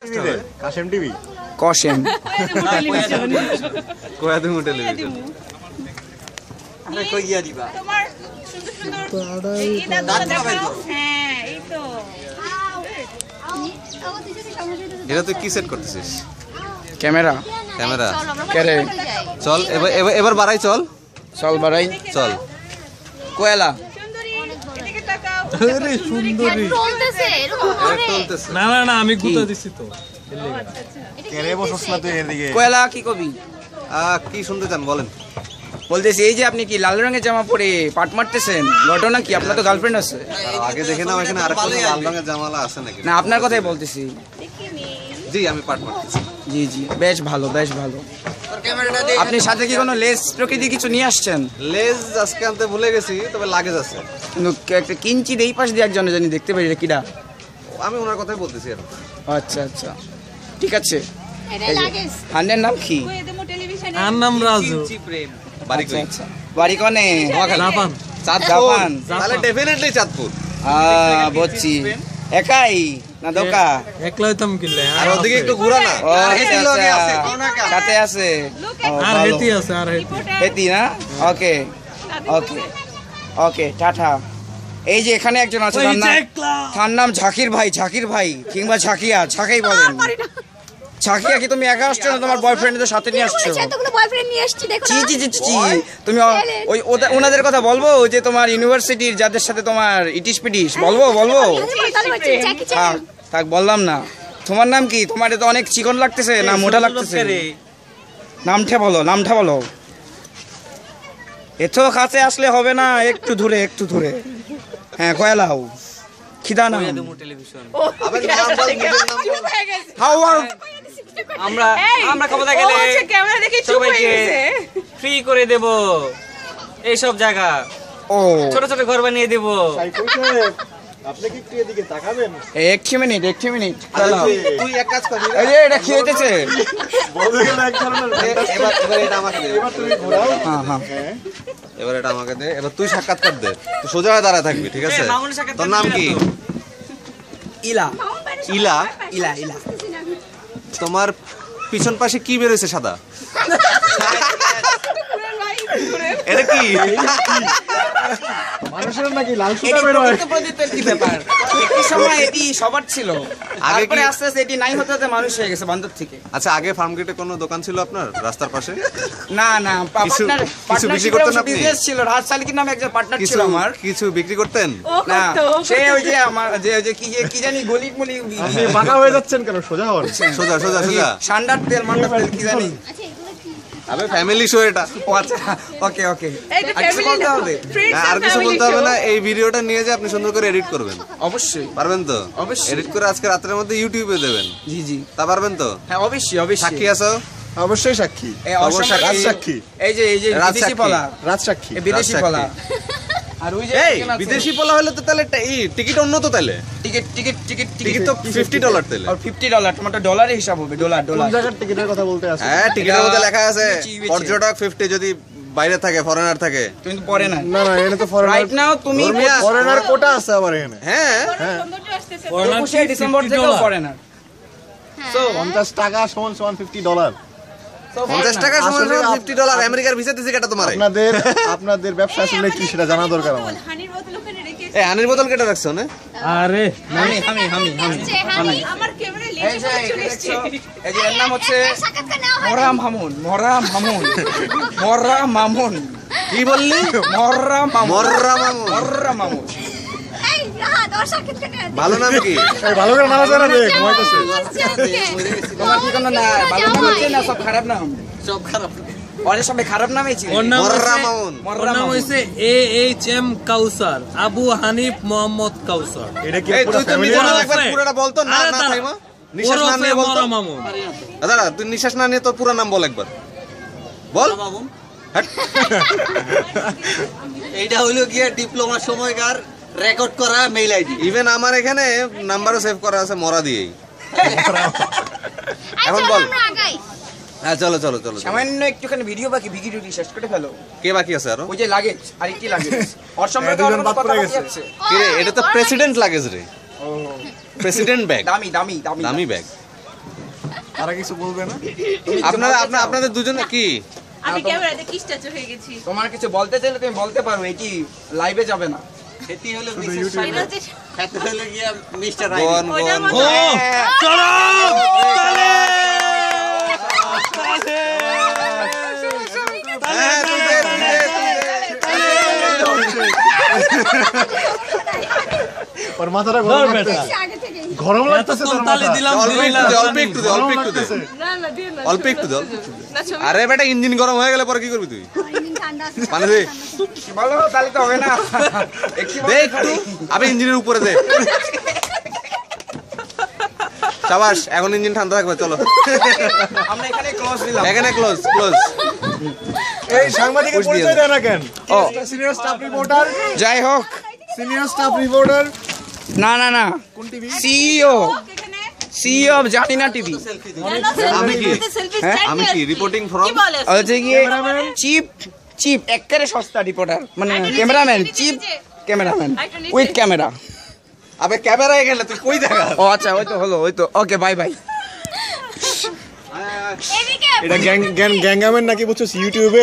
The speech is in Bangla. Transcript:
কাশেম টিভি কশেম কোয়া তুমি টেলিভিশন আরে কই গিয়া দিবা তোমার সুন্দর সুন্দর এই দাঁতটা দেখাও হ্যাঁ এই তো এটা তুই কি সেট করতেছিস? ক্যামেরা ক্যামেরা কেরে চল এবার বাড়াই চল চল বাড়াই চল কোয়েলা সুন্দরী এদিকে তাকাও আরে সুন্দরী চলতেছে না না না আমি গুতা দিছি তো কেরে বসছ না তুই এদিকে কোয়েলা কি কবি কি শুনতে চান বলেন। বলতেছি এই যে আপনি কি লাল রঙের জামা পরে পাট মারতেছেন, ঘটনা কি? আপনার তো গার্লফ্রেন্ড আছে আগে দেখে নাও এখানে আরেকটা লাল রঙের জামালা আছে নাকি? না? আপনার কথাই বলতেছি। জি আমি পাট মারতেছি। জি জি বেশ ভালো বেশ ভালো। আপনি সাথে কি কোনো লেস প্রকৃতি কিছু নিয়ে আসছেন? লেজ আজকে আনতে ভুলে গেছি, তবে লাগেজ আছে। কিন্তু একটা কিঞ্চিত এই পাশ দিয়ে একজনে জানি দেখতে পারি কিডা। আমি ওনার কথাই বলতেছি আর। আচ্ছা আচ্ছা ঠিক আছে। হান্নের নাম কি? কই দেমো টেলিভিশনে আর নাম রাজু বাড়ি কই? আচ্ছা বাড়ি কোনে? Japan Japan. তাহলে ডেফিনেটলি চাঁদপুর। বুঝছি। একাই না দোকা? একলাই তো আমি কিনলে আর ওদিকে একটু ঘোরা না। ও আচ্ছা সাথে আছে। আর হেতি আছে আর হেতি হেতি না? ওকে ওকে ওকে টাটা। এই যে এখানে একজন আছে, তার নাম ঝাকির ভাই। ঝাকির ভাই কিংবা ঝাকিয়া, ঝাকাই বলেন। ঝাকিয়া কি তুমি একা আসছো না তোমার বয়ফ্রেন্ডদের সাথে নিয়ে আসছো? বয়ফ্রেন্ড নিয়ে আসছি দেখো জি জি জি জি। তুমি ওই ওনাদের কথা বলবো যে তোমার ইউনিভার্সিটির যাদের সাথে তোমার ইটিশ পিটিশ বলবো বলবো? থাক থাক বললাম না। তোমার নাম কি? তোমার তো অনেক চিকন লাগতেছে না মোটা লাগতেছে? নামটা বলো, নামটা বলো। এত কাছে আসলে হবে না, একটু দূরে একটু দূরে। হ্যাঁ কয়লাও খিদা না হাউ আর আমরা আমরা ক্ষমতা গেলে ক্যামেরা দেখে চুপ হয়ে গেছে। ফ্রি করে দেব এই সব জায়গা, ও ছোট ছোট ঘর বানিয়ে দেব। আপনি কি একটু এদিকে তাকাবেন? একটি মিনিট তুই এক কাজ কর, এই যে এটা খেয়েছে। বলতে গেলে এক ধরনের এবার এটা আমাকে দে। এবার তুমি ঘোরাও। হ্যাঁ এবার এটা আমাকে দে। এবার তুই সাক্ষাৎকার দে। তুই সোজা হয়ে দাঁড়ায় থাকবি, ঠিক আছে? মামুনের সাক্ষাৎকার তোর নাম কি? ইলা ইলা। ইলা ইলা। তোমার পিছন পাশে কি বেরোছে সাদা? এটা কি? মানুষের নাকি লাল সুতা বের হয়? কি ব্যাপার? একটি সময় এটি সবার ছিল, আগে তারপরে কি- আস্তে আস্তে এটি নাই হতে হতে মানুষ হয়ে গেছে বান্দর থেকে। আচ্ছা আগে ফার্ম গেটে কোনো দোকান ছিল আপনার রাস্তার পাশে? না না কিছু বিক্রি করতেন আপনি? বিজনেস ছিল, রাজ সালিকির নামে একজন পার্টনার ছিল আমার। কিছু বিক্রি করতেন? না সে ওই যে আমার যে কি জানি গলি মুলি আপনি বাঁকা হয়ে যাচ্ছেন কেন? সোজা হন। সোজা সোজা সোজা। সান্ডার তেল মান্ডার তেল কি জানি। আবে ফ্যামিলি শো এটা। ও আচ্ছা ওকে ওকে। এই তো আর কিছু ফ্যামিলি বলতে হবে? না, আর কিছু বলতে হবে না। এই ভিডিওটা নিয়ে যে আপনি সুন্দর করে এডিট করবেন। অবশ্যই পারবেন তো? অবশ্যই। এডিট করে আজকে রাতের মধ্যে ইউটিউবে দেবেন। জি জি তা পারবেন তো? হ্যাঁ অবশ্যই অবশ্যই। সাক্ষী আছো? অবশ্যই সাক্ষী। এই অবশ্য অসাক্ষী, সাক্ষী। এই যে রাজ বিদেশি সাক্ষী। পলা, রাজ সাক্ষী। এই বিদেশি রাজ পলা। সাক্ষী। আর ওই যে এই একজন আছে। বিদেশি পোলা হলে তো তাহলে টিকিট অন্য তো তাহলে। টিকিট টিকিট টিকিট টিকিট তো $50 তাহলে। আর $50 তোমারটা ডলারে হিসাব হবে, ডলার কোন ডলার। জায়গার টিকিটের কথা বলতে আছে? হ্যাঁ টিকিটের মধ্যে লেখা আছে বেচি। পর্যটক 50 যদি বাইরে থাকে, ফরেনার থাকে। তুমি তো পরে না না না, এখানে তো ফরেনার রাইট নাও তুমি ধর্মিয়া। ফরেনার কোটা আছে আবার এখানে। হ্যাঁ সৌন্দর্য আসতেছে 21 ডিসেম্বর থেকে ফরেনার। সো 50 টাকা সমান সমান $50। 50 টাকা সমান আসলে সমান $50। আমেরিকার ভিসা দিছে কেটা তোমারে? আপনাদের ব্যবসা আসলে কি সেটা জানা দরকার আমার। হানির বোতল ওখানে রেখে এই আনির বোতল কেটে রাখছো না? আরে আমি আমার ক্যামেরা এই লেন্স যে চলে এসেছে। এই যে এর নাম হচ্ছে সাক্ষাৎকার নেওয়া হয় মরা মামুন। মরা মামুন কি বললি? মরা মামুন মররা মামুন। মরা মামুন। এই রাত ওর সাক্ষাৎকার নেওয়া ভালো নাম কি? এই ভালো করে নামাজ না দেখ ঘুমাইতেছে। তোমার কি কোনো না ভালো নাম আছে না সব খারাপ নাম? সব খারাপ। অনেক সবাই খারাপ নামই ছিল। ওর নাম মররা হইছে- মামুন। ওর নাম হইছে AHM কাউসার, আবু হানিফ মোহাম্মদ কাউসার। এটা কি এই পুরো তুই তো ফ্যামিলি? নিজের নাম একবার পুরোটা বলতো না আরে না দাঁড়া। থাইমা। নিঃশ্বাস না ওরফে নিয়ে বলতো। মরা মামুন। দাঁড়া তুই নিঃশ্বাস না নিয়ে তোর পুরো নাম বল একবার। বল। মামুন হাট। এইটা হইলো গিয়ে ডিপ্লোমার সময়কার রেকর্ড করা মেইল আইডি। ইভেন আমার এখানে নাম্বারও সেভ করা আছে মরা দিয়েই। এখন বল। আমরা আগাই হ্যাঁ চলো চলো চলো চলো। সামান্য একটুখানি ভিডিও বাকি, ভিডিও শেষ করে ফেলো। কে বাকি আছে আরো? ওই যে লাগেজ, আর কি লাগেজ? ওর সম্পর্কে দুজন অন্য বাদ কথা পড়ে বাকি গেছে। আছে। কি রে এটা তো প্রেসিডেন্ট লাগেজ রে। President bag. দামি দামি দামি দামি ব্যাগ। তারা কিছু বলবে না? আপনাদের দুজনে কি আমি ক্যামেরাতে কি স্ট্যাচু হয়ে গেছি তোমার কিছু বলতে চাইলে তুমি বলতে পারো, এটি লাইভে যাবে না। সেটি হলো এটা হচ্ছে খেতে হলো গিয়া মিস্টার গোয়ান ওইটার গোয়ান মতো চলো হ্যাঁ, তুই দে, তুই দে, তুই দে। ওর মাথাটা গরম ধর লাগতেছে। বেটা। আগে থেকেই গরম এত লাগতেছে তোর তালি মাথা। দিলাম অল্প একটু দে, অল্প একটু দে, অল্প গরম একটু দে। লাগতেছে। না না দিয়ে না অল্প একটু দে, অল্প একটু দে। না ছবি আরে বেটা ইঞ্জিন গরম হয়ে গেলে পরে কি করবি তুই? ইঞ্জিন ঠান্ডা আছে পানি দে। বলো তাহলে তো হবে না। দে একটু, আবে ইঞ্জিনের উপরে দে। সাবাস, এখন ইঞ্জিন ঠান্ডা থাকবে, চলো। আমরা এখানে ক্লোজ দিলাম। এখানে ক্লোজ ক্লোজ। এই সাংবাদিকের পুশ দিয়ে পরিচয় দে। দেয় না কেন? ও সিনিয়র স্টাফ রিপোর্টার, যাই হোক, সিনিয়র স্টাফ রিপোর্টার না না না, কোন টিভি? সিইও এখানে সিইও অফ জানিনা টিভি। আমি কি? সেলফি হ্যাঁ, স্ট্যান্ড আমি কি রিপোর্টিং ফ্রম? কি বলে হচ্ছে গিয়ে চিপ চিপ একেবারে সস্তা রিপোর্টার, মানে cameraman, cheap cameraman with camera. আবে ক্যামেরা এখানে, তুই কই দেখা? ও আচ্ছা, ওই তো হলো, ওই তো, ওকে বাই বাই। এদিকে এটা গ্যাং গ্যাং গ্যাঙ্গামের নাকি বুঝছো ইউটিউবে